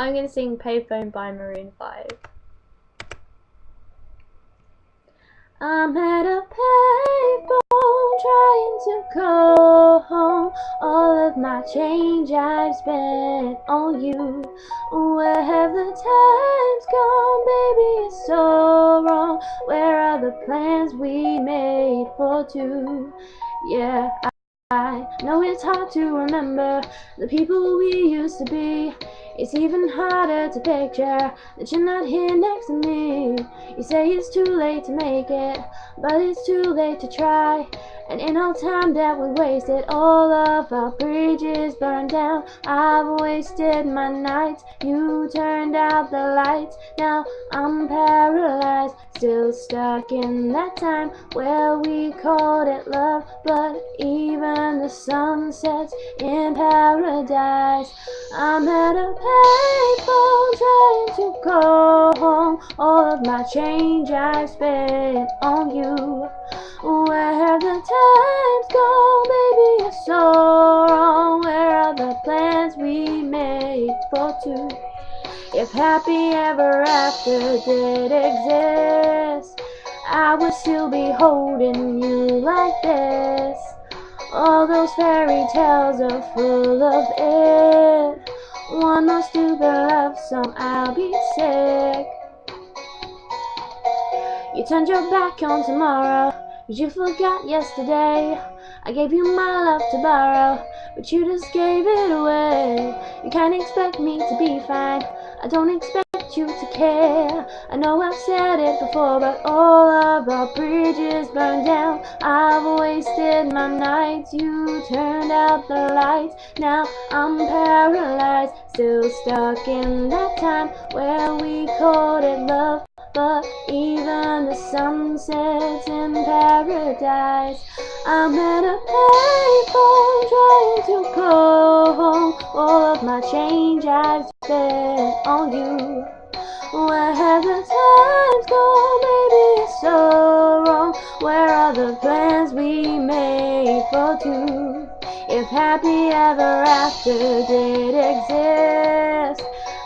I'm gonna sing Payphone by Maroon 5. I'm at a payphone trying to go home. All of my change I've spent on you. Where have the times gone, baby? It's so wrong. Where are the plans we made for two? Yeah, I know it's hard to remember the people we used to be. It's even harder to picture that you're not here next to me. You say it's too late to make it, but it's too late to try. And in all time that we wasted, all of our bridges burned down. I've wasted my nights, you turned out the lights. Now I'm paralyzed, still stuck in that time where we called it love. But even the sun sets in paradise. I'm at a payphone trying to go home. All of my change I spent on you. Where have the times gone, baby? It's so wrong. Where are the plans we made for two? If happy ever after did exist, I would still be holding you like this. All those fairy tales are full of it. One more stupid love song, I'll be sick. You turned your back on tomorrow, 'cause you forgot yesterday. I gave you my love to borrow, but you just gave it away. You can't expect me to be fine, I don't expect you to care. I know I've said it before, but all of our bridges burned down. I've wasted my nights, you turned out the lights. Now I'm paralyzed, still stuck in that time where we called it love. But even the sun sets in paradise. I'm at a payphone trying to go home. All of my change I've spent on you. Where have the times gone, baby? It's so wrong. Where are the plans we made for two? If happy ever after did exist,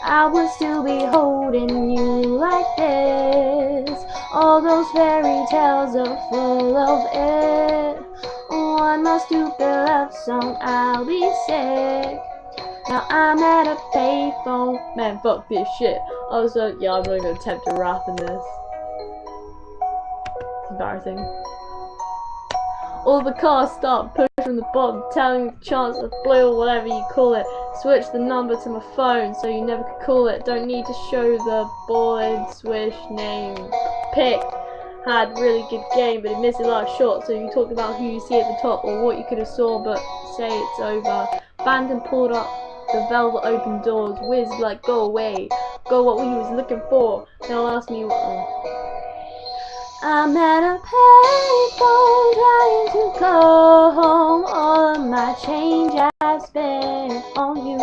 I would still be holding you like this. All those fairy tales are full of it. One more stupid love song, I'll be sick. Now I'm at a payphone. Man, fuck this shit. Also, yeah, I'm not gonna attempt to rap in this. It's embarrassing. All the cars start pushing from the bottom, telling the chance of blue or whatever you call it. Switch the number to my phone so you never could call it. Don't need to show the board swish name. Picked. Had really good game, but it missed a lot of shots. So you talked about who you see at the top or what you could have saw, but say it's over. Bandon pulled up the velvet open doors. Wiz like, go away. Go what he was looking for. They'll ask me what. I'm at a payphone trying to go home. All of my change I've spent on you.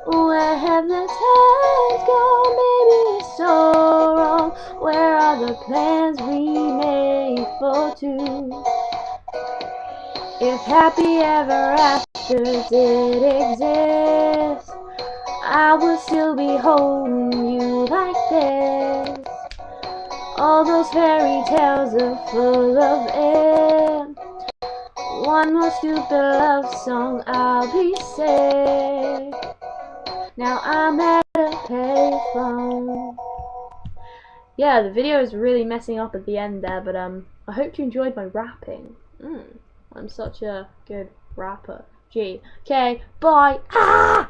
Where have the times gone, baby? It's so wrong. Where are the plans we made for two? If happy ever after did exist, I would still be holding you like this. All those fairy tales are full of it. One more stupid love song, I'll be sick. Now I'm at a payphone. Yeah, the video is really messing up at the end there, but I hope you enjoyed my rapping. I'm such a good rapper. G. Okay, bye. Ah!